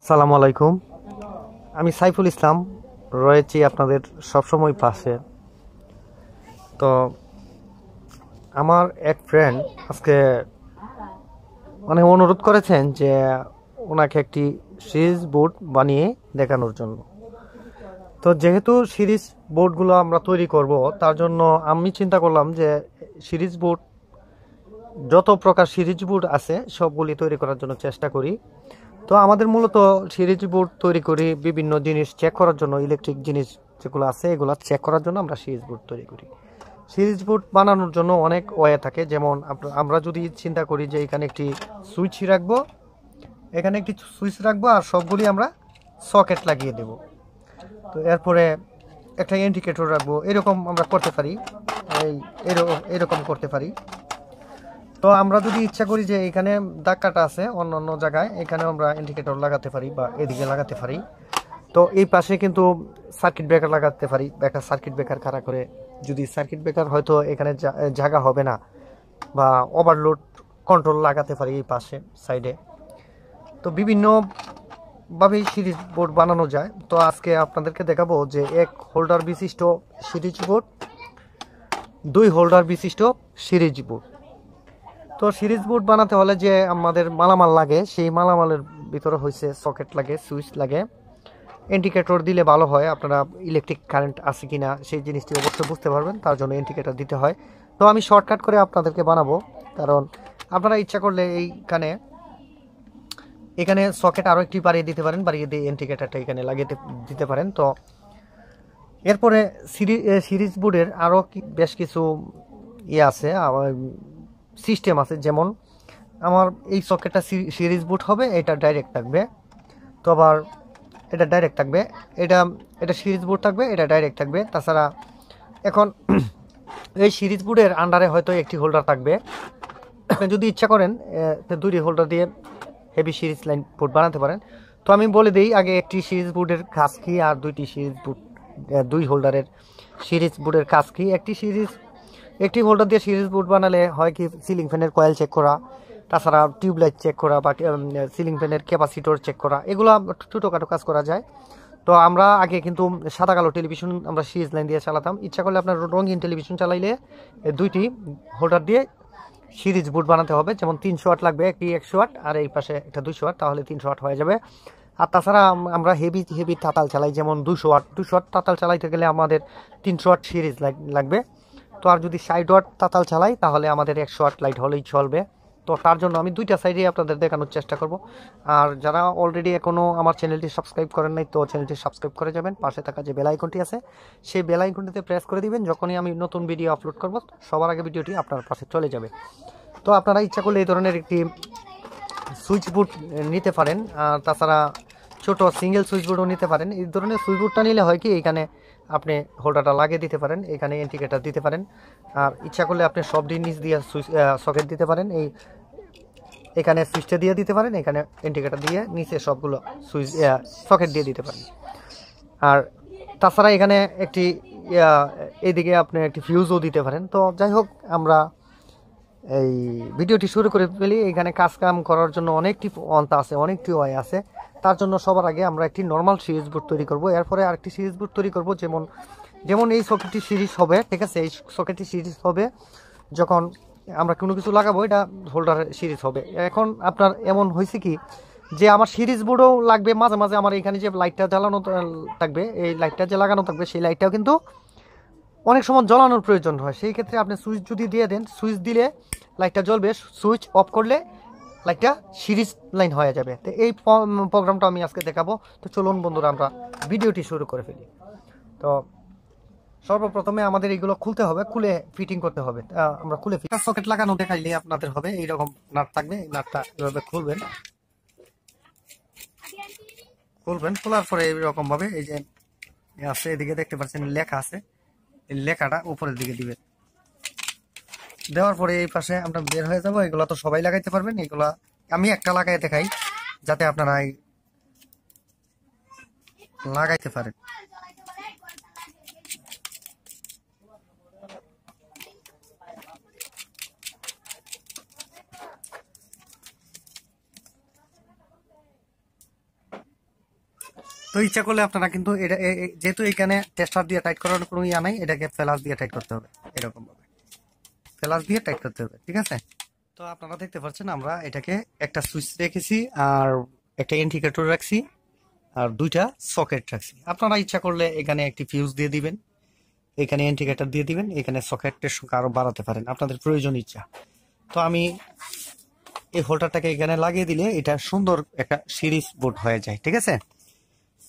সালামু আলাইকুম। আমি সাইফুল ইসলাম, রয়েছি আপনাদের সবসময় পাশে। তো আমার এক ফ্রেন্ড আজকে অনুরোধ করেছেন যে ওনাকে একটি সিরিজ বোর্ড বানিয়ে দেখানোর জন্য। তো যেহেতু সিরিজ বোর্ডগুলো আমরা তৈরি করব, তার জন্য আমি চিন্তা করলাম যে সিরিজ বোর্ড, যত প্রকার সিরিজ বোর্ড আছে সবগুলি তৈরি করার জন্য চেষ্টা করি। তো আমাদের মূলত সিরিজ বোর্ড তৈরি করি বিভিন্ন জিনিস চেক করার জন্য, ইলেকট্রিক জিনিস যেগুলো আছে এগুলো চেক করার জন্য আমরা সিরিজ বোর্ড তৈরি করি। সিরিজ বোর্ড বানানোর জন্য অনেক ওয়ে থাকে, যেমন আমরা যদি চিন্তা করি যে এখানে একটি সুইচ রাখবো, এখানে একটি সুইচ রাখবো আর সবগুলি আমরা সকেট লাগিয়ে দেব। তো এরপরে একটা ইন্ডিকেটর রাখবো, এরকম আমরা করতে পারি, এরকম করতে পারি। তো আমরা যদি ইচ্ছা করি যে এখানে দাগ কাটা আছে অন্য অন্য জায়গায়, এখানে আমরা ইন্ডিকেটর লাগাতে পারি বা এদিকে লাগাতে পারি। তো এই পাশে কিন্তু সার্কিট ব্রেকার লাগাতে পারি, একটা সার্কিট ব্রেকার খাড়া করে। যদি সার্কিট ব্রেকার হয়তো এখানে জায়গা হবে না, বা ওভারলোড কন্ট্রোল লাগাতে পারি এই পাশে সাইডে। তো বিভিন্নভাবেই সিরিজ বোর্ড বানানো যায়। তো আজকে আপনাদেরকে দেখাবো যে এক হোল্ডার বিশিষ্ট সিরিজ বোর্ড, 2 হোল্ডার বিশিষ্ট সিরিজ বোর্ড। তো সিরিজ বোর্ড বানাতে হলে যে আমাদের মালামাল লাগে, সেই মালামালের ভিতরে হয়েছে সকেট লাগে, সুইচ লাগে, ইন্ডিকেটর দিলে ভালো হয়। আপনারা ইলেকট্রিক কারেন্ট আছে কিনা সেই জিনিসটি অবশ্যই বুঝতে পারবেন, তার জন্য ইন্ডিকেটর দিতে হয়। তো আমি শর্টকাট করে আপনাদেরকে বানাবো, কারণ আপনারা ইচ্ছা করলে এখানে সকেট আরও একটি বাড়িয়ে দিতে পারেন, বাড়িয়ে দিয়ে ইন্ডিকেটরটা এখানে লাগিয়ে দিতে পারেন। তো এরপরে সিরিজ বোর্ডের আরও বেশ কিছু আছে, সিস্টেম আছে। যেমন আমার এই সকেটটা সিরিজ বোর্ড হবে, এটা ডাইরেক্ট থাকবে। তো আবার এটা ডাইরেক্ট থাকবে, এটা সিরিজ বোর্ড থাকবে, এটা ডাইরেক্ট থাকবে। তাছাড়া এখন এই সিরিজ বোর্ডের আন্ডারে হয়তো একটি হোল্ডার থাকবে। আপনি যদি ইচ্ছা করেন 2টি হোল্ডার দিয়ে হেভি সিরিজ লাইন বোর্ড বানাতে পারেন। তো আমি বলে দিই আগে একটি সিরিজ বোর্ডের কাজ কি, আর 2টি সিরিজ বোর্ড, 2 হোল্ডারের সিরিজ বোর্ডের কাজ কি। একটি হোল্ডার দিয়ে সিরিজ বোর্ড বানালে হয় কি, সিলিং ফ্যানের কয়েল চেক করা, তাছাড়া টিউবলাইট চেক করা, বা সিলিং ফ্যানের ক্যাপাসিটর চেক করা, এগুলো ছোটোখাটো কাজ করা যায়। তো আমরা আগে কিন্তু সাদা কালো টেলিভিশন আমরা সিরিজ লাইন দিয়ে চালাতাম। ইচ্ছা করলে আপনার রঙিন টেলিভিশন চালাইলে 2টি হোল্ডার দিয়ে সিরিজ বোর্ড বানাতে হবে। যেমন 300 ওয়াট লাগবে, একটি 100 ওয়াট আর এই পাশে একটা 200 ওয়াট, তাহলে 300 ওয়াট হয়ে যাবে। আর তাছাড়া আমরা হেভি তাতাল চালাই, যেমন 200 ওয়াট তাতাল চালাইতে গেলে আমাদের 300 ওয়াট সিরিজ লাগবে। তো আর যদি 60 ওয়াট তাতাল চালাই তাহলে আমাদের 100 ওয়াট লাইট হলেই চলবে। তো তার জন্য আমি 2টা সাইডে আপনাদের দেখানোর চেষ্টা করব। আর যারা অলরেডি এখনও আমার চ্যানেলটি সাবস্ক্রাইব করেন নাই, তো চ্যানেলটি সাবস্ক্রাইব করে যাবেন। পাশে থাকা যে বেল আইকনটি আছে সেই বেল আইকনটিতে প্রেস করে দিবেন, যখনই আমি নতুন ভিডিও আপলোড করব সবার আগে ভিডিওটি আপনার পাশে চলে যাবে। তো আপনারা ইচ্ছা করলে এই ধরনের একটি সুইচ বোর্ড নিতে পারেন, আর তাছাড়া ছোট সিঙ্গেল সুইচ বোর্ডও নিতে পারেন। এই ধরনের সুইচ বোর্ডটা নিলে হয় কি, এখানে আপনি হোল্ডারটা লাগিয়ে দিতে পারেন, এখানে ইন্ডিকেটর দিতে পারেন, আর ইচ্ছা করলে আপনি সব নিচ দিয়ে সুইচ সকেট দিতে পারেন। এখানে সুইচটা দিয়ে দিতে পারেন, এখানে ইন্ডিকেটর দিয়ে নিচে সবগুলো সুইচ সকেট দিয়ে দিতে পারেন। আর তাছাড়া এখানে একটি এইদিকে আপনি একটি ফিউজও দিতে পারেন। তো যাই হোক, আমরা এই ভিডিওটি শুরু করে ফেলি। এখানে কাম করার জন্য অনেকটি পন্থা আছে, অনেকটি ওয়ে আছে। তার জন্য সবার আগে আমরা একটি নর্মাল সিরিজ বোর্ড তৈরি করব, এরপরে আরেকটি সিরিজ বোর্ড তৈরি করব। যেমন এই সকেটটি সিরিজ হবে, ঠিক আছে, এই সকেটটি সিরিজ হবে যখন আমরা কোনো কিছু লাগাবো, এটা হোল্ডারের সিরিজ হবে। এখন আপনার এমন হয়েছে কি যে আমার সিরিজ বোর্ডও লাগবে, মাঝে মাঝে আমার এখানে যে লাইটটা জ্বালানো থাকবে, এই লাইটটা যে লাগানো থাকবে সেই লাইটটাও কিন্তু অনেক সময় জ্বালানোর প্রয়োজন হয়। সেই ক্ষেত্রে আপনি সুইচ যদি দিয়ে দেন, সুইচ দিলে লাইটটা জ্বলবে, সুইচ অফ করলে লাইটটা সিরিজ লাইন হয়ে যাবে। তো এই প্রোগ্রামটা আমি আজকে দেখাবো। তো চলুন বন্ধুরা, আমরা ভিডিওটি শুরু করে ফেলি। তো সর্বপ্রথমে আমাদের এইগুলো খুলতে হবে, খুলে ফিটিং করতে হবে। আমরা খুলে সকেট লাগানো দেখাইলে আপনাদের হবে, এইরকম নাট থাকবে, এই নাটটা এভাবে খুলবেন। খোলার পরে এইরকম ভাবে এই যে আছে, এদিকে দেখতে পাচ্ছেন লেখা আছে, এই লেখাটা উপরের দিকে দিবেন। দেওয়ার পরে এই পাশে আমরা বের হয়ে যাব। এগুলো তো সবাই লাগাইতে পারবেন, এগুলা আমি একটা লাগাই দেখাই যাতে আপনারা লাগাইতে পারেন। তো ইচ্ছা করলে আপনারা কিন্তু এটা যেহেতু এখানে টেস্টার দিয়ে টাইট করার কোনো ইয়া নাই, এটাকে ফ্লাশ দিয়ে টাইট করতে হবে, এরকম ভাবে ফ্লাশ দিয়ে টাইট করতে হবে, ঠিক আছে। তো আপনারা দেখতে পাচ্ছেন আমরা এটাকে একটা সুইচ রেখেছি আর একটা ইন্ডিকেটর রাখছি আর দুইটা সকেট রাখছি। আপনারা ইচ্ছা করলে এখানে একটি ফিউজ দিয়ে দিবেন, এখানে ইন্ডিকেটর দিয়ে দিবেন, এখানে সকেটের সংখ্যা আরো বাড়াতে পারেন আপনাদের প্রয়োজন ইচ্ছা। তো আমি এই হোল্ডারটাকে এখানে লাগিয়ে দিলে এটা সুন্দর একটা সিরিজ বোর্ড হয়ে যায়, ঠিক আছে।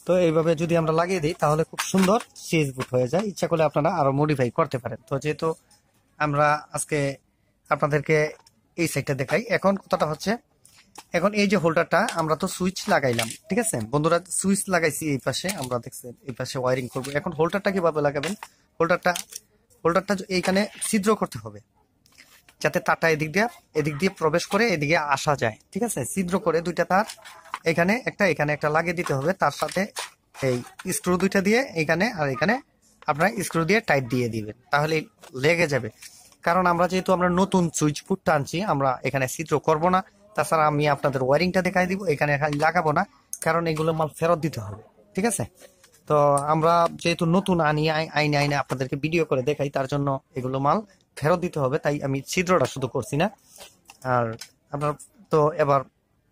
তো এইভাবে যদি আমরা লাগিয়ে দিই তাহলে খুব সুন্দর সিরিজ বোর্ড হয়ে যায়। ইচ্ছা করলে আপনারা আরো মডিফাই করতে পারেন। তো যেহেতু আমরা আজকে আপনাদেরকে এই সাইডটা দেখাই, এখন কথাটা হচ্ছে, এখন এই যে হোল্ডারটা আমরা তো সুইচ লাগাইলাম, ঠিক আছে বন্ধুরা, সুইচ লাগাইছি এই পাশে, আমরা দেখছেন এই পাশে ওয়ারিং করবো। এখন হোল্ডারটা কিভাবে লাগাবেন, হোল্ডারটা এইখানে ছিদ্র করতে হবে যাতে তারটা এদিক দিয়ে প্রবেশ করে এদিকে আসা যায়, ঠিক আছে। ছিদ্র করে দুইটা তার এখানে একটা লাগিয়ে দিতে হবে, তার সাথে এই স্ক্রু দুইটা দিয়ে এখানে আর এখানে আপনারা স্ক্রু দিয়ে টাইট দিয়ে দিবেন, তাহলে লেগে যাবে। কারণ যেহেতু আমরা নতুন সুইচ বোর্ডটা আনছি, আমরা এখানে ছিদ্র করব না। তাছাড়া আমি আপনাদের ওয়ারিংটা দেখাই দিব, এখানে লাগাবো না, কারণ এগুলো মাল ফেরত দিতে হবে, ঠিক আছে। তো আমরা যেহেতু নতুন আইনে আপনাদেরকে ভিডিও করে দেখাই, তার জন্য এগুলো মাল ফেরত দিতে হবে, তাই আমি ছিদ্রটা শুধু করছি না। আর আপনার তো এবার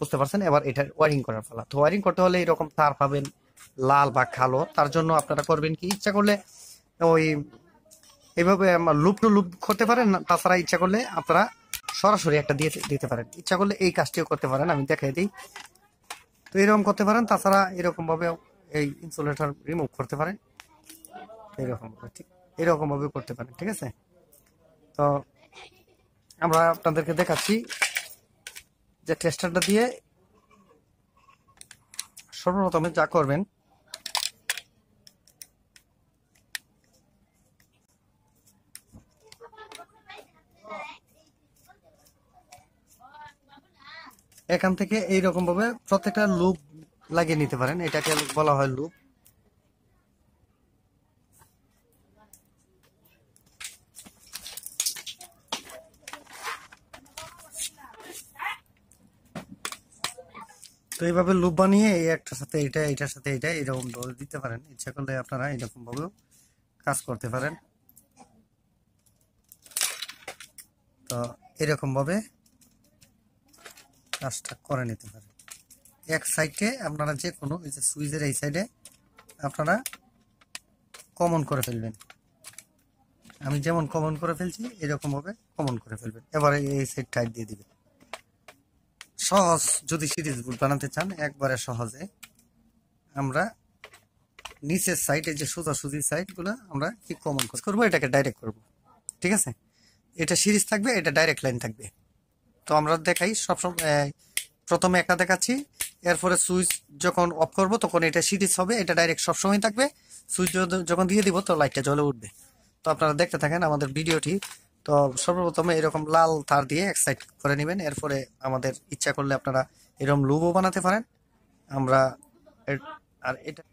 বুঝতে পারছেন, এবার এটা ওয়ারিং করার পালা। তো ওয়ারিং করতে হলে এরকম তার পাবেন লাল বা কালো, তার জন্য আপনারা করবেন কি, ইচ্ছা করলে ওই এইভাবে লুপ টু লুপ করতে পারেন, তাছাড়া ইচ্ছা করলে আপনারা সরাসরি একটা দিয়ে দিতে পারেন, ইচ্ছা করলে এই কাজটিও করতে পারেন, আমি দেখাই দিই। তো এরকম করতে পারেন, তাছাড়া এরকম ভাবে এই ইনসুলেটর রিমুভ করতে পারেন, এরকম ভাবে করতে পারেন, ঠিক আছে। তো আমরা আপনাদেরকে দেখাচ্ছি যে টেস্টারটা দিয়ে সর্বপ্রথমে যা করবেন, এখান থেকে এইরকম ভাবে প্রত্যেকটা লুপ লাগিয়ে নিতে পারেন, এটাকে বলা হয় লুপ। তো এইভাবে লুপ বানিয়ে এই একটার সাথে এটা, এটার সাথে এটা, এরকম ধরে দিতে পারেন। ইচ্ছা করলে আপনারা এরকম ভাবেও কাজ করতে পারেন। তো এরকম ভাবে কাজটা করে নিতে পারেন। এক সাইডে আপনারা যে কোনো এই যে সুইচের এই সাইডে আপনারা কমন করে ফেলবেন, আমি যেমন কমন করে ফেলছি এরকম ভাবে কমন করে ফেলবেন। এবারে এই সাইড টাইট দিয়ে দিবেন। সহজ, যদি সিরিজ বোর্ড বানাতে চান একবারে সহজে, আমরা নিচের সাইডে যে সোজাসুজি সাইড গুলো আমরা কি কমন করবো, এটাকে ডাইরেক্ট করব, ঠিক আছে। এটা সিরিজ থাকবে, এটা ডাইরেক্ট লাইন থাকবে। তো আমরা দেখাই সবসময়, প্রথমে একটা দেখাচ্ছি, এরপরে সুইচ যখন অফ করব তখন এটা সিরিজ হবে, এটা ডাইরেক্ট সবসময় থাকবে। সুইচ যখন দিয়ে দিব তো লাইটটা জ্বলে উঠবে। তো আপনারা দেখতে থাকেন আমাদের ভিডিওটি। তো সর্বপ্রথমে এরকম লাল তার দিয়ে এক সাইড করে নেবেন, এরপরে আমাদের ইচ্ছা করলে আপনারা এরকম লুবও বানাতে পারেন। আমরা আর এটা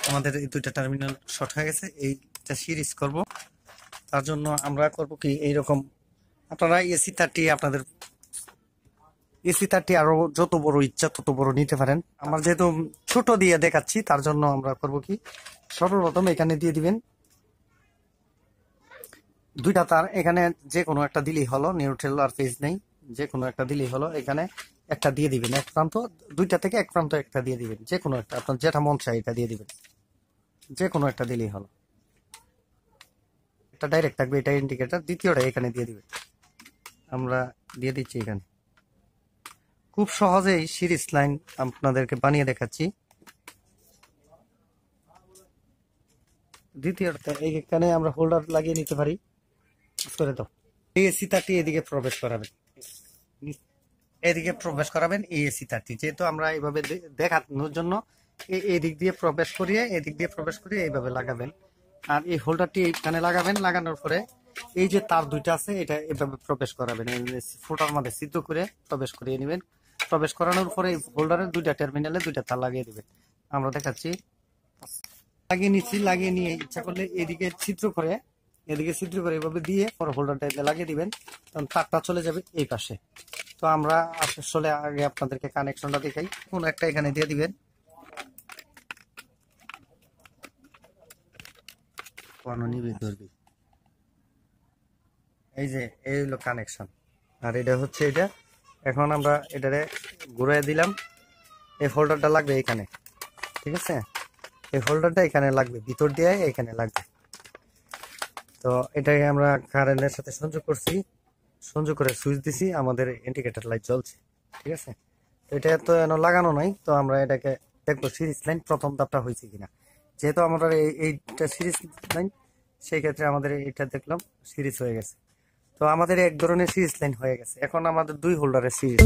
আমাদের এই দুইটা টার্মিনাল শর্ট হয়ে গেছে, এইটা সিরিজ করব। তার জন্য আমরা করব কি, এইরকম আপনারা আপনাদের এসি 30 আরো যত বড় ইচ্ছা তত বড় নিতে পারেন। আমরা যেহেতু ছোট দিয়ে দেখাচ্ছি তার জন্য আমরা করব কি, সর্বপ্রথম এখানে দিয়ে দিবেন দুইটা তার, এখানে যে কোনো একটা দিলেই হলো, নিউট্রাল আর ফেজ নেই, যে কোনো একটা দিলেই হলো। এখানে একটা দিয়ে দিবেন, এক প্রান্ত, দুইটা থেকে এক প্রান্ত একটা দিয়ে দিবেন, যে কোনো একটা আপনার যেটা মন চায় এটা দিয়ে দিবেন, যে কোনো একটা দিলেই হলো। এটা ডাইরেক্ট থাকবে, এটা ইন্ডিকেটর। দ্বিতীয়টা এখানে দিয়ে দিবেন, আমরা দিয়ে দিচ্ছি এখানে। খুব সহজেই সিরিজ লাইন আপনাদেরকে বানিয়ে দেখাচ্ছি। দ্বিতীয়টা এখানে আমরা হোল্ডার লাগিয়ে নিতে পারি, করে দাও। এসি 30 এদিকে প্রবেশ করাবেন, এদিকে প্রবেশ করাবেন এসি 30, যেহেতু আমরা এইভাবে দেখানোর জন্য এই দিক দিয়ে প্রবেশ করিয়ে, এদিক দিয়ে প্রবেশ করিয়ে এইভাবে লাগাবেন। আর এই হোল্ডারটি এইখানে লাগাবেন, লাগানোর পরে এই যে তার দুইটা আছে এটা এভাবে প্রবেশ করাবেন, ফুটার মধ্যে সিদ্ধ করে প্রবেশ করিয়ে নেবেন। প্রবেশ করানোর পরে এই হোল্ডারের দুইটা টার্মিনালে দুইটা তার লাগিয়ে দিবেন। আমরা দেখাচ্ছি, লাগিয়ে নিচ্ছি। লাগিয়ে নিয়ে ইচ্ছা করলে এদিকে ছিদ্র করে এইভাবে দিয়ে পরে হোল্ডারটা লাগিয়ে দিবেন, তখন তারটা চলে যাবে এই পাশে। তো আমরা আসলে আগে আপনাদেরকে কানেকশনটা দেখাই। কোন একটা এখানে দিয়ে দিবেন, এই যে এই হলো কানেকশন। আর এটা হচ্ছে এটা। এখন আমরা এটারে ঘুরাই দিলাম। এই হোল্ডারটা লাগবে এখানে, ঠিক আছে? এই হোল্ডারটা এখানে লাগবে, ভিতর দিয়ে এখানে লাগবে। তো এটাকে আমরা কারেন্টের সাথে সংযোগ করছি, সংযোগ করে সুইচ দিছি, আমাদের ইন্ডিকেটর লাইট জ্বলছে, ঠিক আছে? এটা তো লাগানো নাই, তো আমরা এটাকে দেখবো সিরিজ লাইন প্রথম ধাপটা হয়েছে কিনা। যেহেতু আমরা এইটা সিরিজ লাইন, সেই ক্ষেত্রে আমাদের এটা দেখলাম সিরিজ হয়ে গেছে। তো আমাদের এক ধরনের সিরিজ লাইন হয়ে গেছে। এখন আমাদের দুই হোল্ডারের সিরিজ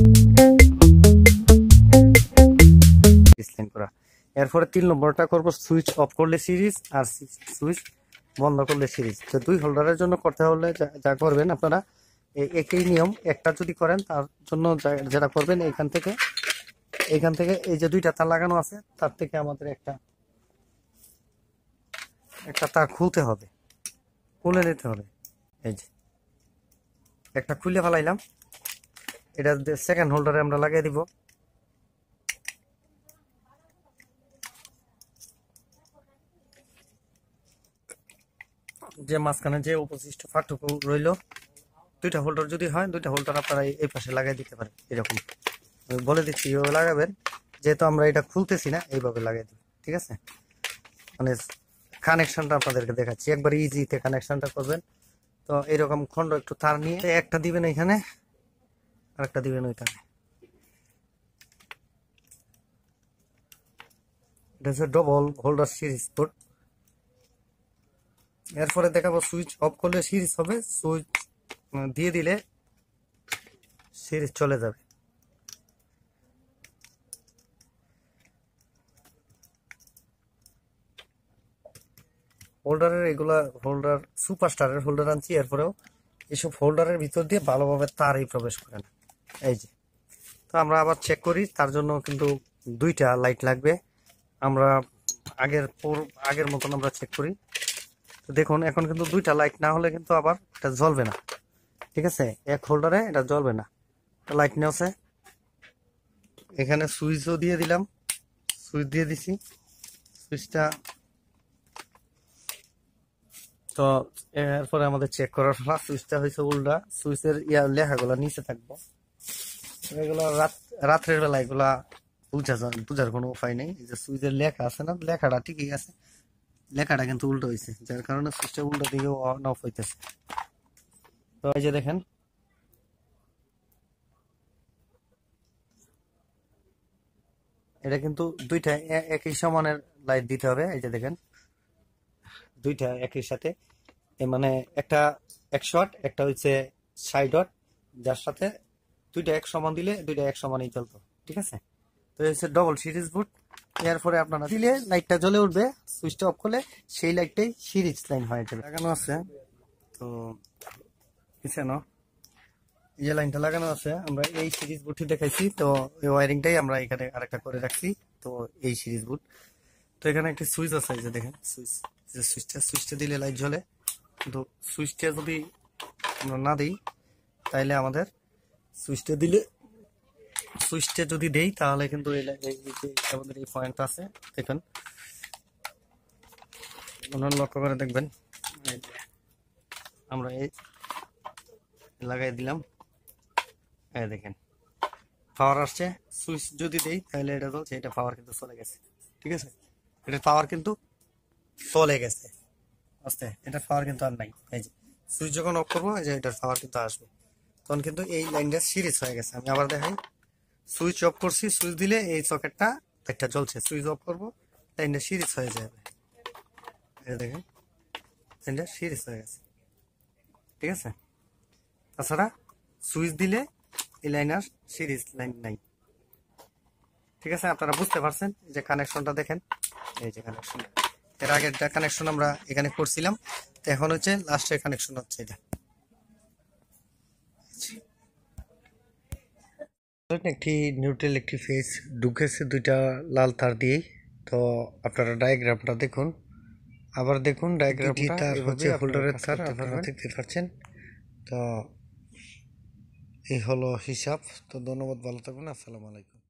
লাইন করা। এরপরে 3 নম্বরটা করব, সুইচ অফ করলে সিরিজ আর সুইচ বন্ধ করলে সিরিজ। তো দুই হোল্ডারের জন্য করতে হলে যা করবেন আপনারা, একই নিয়ম। একটা যদি করেন তার জন্য যেটা করবেন, এখান থেকে এই যে দুইটা তার লাগানো আছে, তার থেকে আমাদের একটা তার খুলতে হবে, খুলে নিতে হবে। এই যে একটা খুলে ফেলাইলাম, এটা সেকেন্ড হোল্ডারে আমরা লাগিয়ে দিব। যে মাঝখানে যে উপসৃষ্ট ফাঁকটুকু রইল, দুইটা হোল্ডার যদি হয়, দুইটা হোল্ডার আপনারা এই পাশে লাগিয়ে দিতে পারেন। এরকম বলে দিচ্ছি, এইভাবে লাগাবেন। যেহেতু আমরা এটা খুলতেছি না, এইভাবে লাগিয়ে দিবেন, ঠিক আছে? মানে কানেকশনটা আপনাদেরকে দেখাচ্ছি, একবার ইজিতে কানেকশনটা করবেন। তো এরকম খন্ড একটু তার নিয়ে একটা দিবেন এখানে, আর একটা দিবেন ওইখানে। এটা হচ্ছে ডবল হোল্ডার সিরিজ বোর্ড। এরপরে দেখাবো সুইচ অফ করলে সিরিজ হবে, সুইচ দিয়ে দিলে সিরিজ চলে যাবে। হোল্ডারের এগুলা হোল্ডার সুপারস্টারের হোল্ডার আনছি, এরপরেও এসব হোল্ডারের ভিতর দিয়ে ভালোভাবে তারই প্রবেশ করে না। এই যে, তো আমরা আবার চেক করি। তার জন্য কিন্তু দুইটা লাইট লাগবে। আমরা আগের মতন আমরা চেক করি। তো দেখুন, এখন কিন্তু দুইটা লাইট না হলে কিন্তু আবার এটা জ্বলবে না, ঠিক আছে? এক হোল্ডারে এটা জ্বলবে না। লাইট নিয়ে আছে, এখানে সুইচও দিয়ে দিলাম, সুইচ দিয়ে দিছি। সুইচটা তো এরপরে আমাদের চেক করার পর সুইচটা হয়েছে উল্টা। সুইচের লেখাগুলো নিচে থাকবো। এগুলো রাত্রের বেলা এগুলা বুঝার কোনো উপায় নেই। এই যে সুইচের লেখা আছে না, লেখাটা ঠিকই আছে, লেখাটা কিন্তু উল্টো হয়েছে, যার কারণে সুইচটা উল্টো দিকে অন অফ হইতেছে। তো এই যে দেখেন, এটা কিন্তু দুইটা একই সমানের লাইট দিতে হবে। এই যে দেখেন, দুইটা একই সাথে, মানে একটা 100 ওয়াট, একটা হচ্ছে 60 ওয়াট, যার সাথে দুইটা এক সমান দিলে দুইটা এক সমানই চলতো, ঠিক আছে? তো এই হচ্ছে ডবল সিরিজ বুট। এরপরে আপনারা দিলে লাইটটা জ্বলে উঠবে, সুইচটা অফ করলে সেই লাইটটাই সিরিজ লাইন হয়ে যাবে। লাগানো আছে, তো পিছনে এই যে লাইনটা লাগানো আছে, আমরা এই সিরিজ বুটটি দেখাইছি। তো এই ওয়ারিংটাই আমরা এখানে আরেকটা করে রাখছি। তো এই সিরিজ বুট, তো এখানে একটা সুইচ আছে, এই যে দেখেন সুইচ, সুইচটা দিলে লাইট জ্বলে। কিন্তু সুইচটা যদি আমরা না দিই, তাইলে আমাদের সুইচটা যদি দেই, তাহলে কিন্তু আমাদের এই পয়েন্টটা আছে, দেখুন লক্ষ্য করে দেখবেন, আমরা এই লাগাই দিলাম, এই দেখেন পাওয়ার আসছে। সুইচ যদি দেই তাহলে এটা চলছে, এটা পাওয়ার কিন্তু চলে গেছে, ঠিক আছে? এটা পাওয়ার কিন্তু চলে গেছে আস্তে, এটা পাওয়ার কিন্তু আর নাই। এই যে সুইচ যখন অফ করবো, এই যে এটার পাওয়ার কিন্তু আসবে, তখন কিন্তু এই লাইনটা সিরিজ হয়ে গেছে। আমি আবার দেখাই, সুইচ অফ করছি, সুইচ দিলে এই সকেটটা একটা জ্বলছে, সুইচ অফ করবো, লাইনটা সিরিজ হয়ে যাবে। এই দেখেন, লাইনটা সিরিজ হয়ে গেছে, ঠিক আছে? তাছাড়া সুইচ দিলে এই লাইন আর সিরিজ লাইন নাই, ঠিক আছে? আপনারা বুঝতে পারছেন যে কানেকশনটা দেখেন, এই যে কানেকশন, এর আগের কানেকশন আমরা এখানে করছিলাম, তো এখন হচ্ছে লাস্টের কানেকশন হচ্ছে এটা। একটি নিউট্রাল একটি ফেজ ঢুকেছে দুইটা লাল তার দিয়েই। তো আপনারা ডায়াগ্রামটা দেখুন, আবার দেখুন ডায়াগ্রামটা, তার হচ্ছে হোল্ডারের তার, আপনারা দেখতে পাচ্ছেন। তো এই হলো হিসাব। তো ধন্যবাদ, ভালো থাকবেন, আসসালামু আলাইকুম।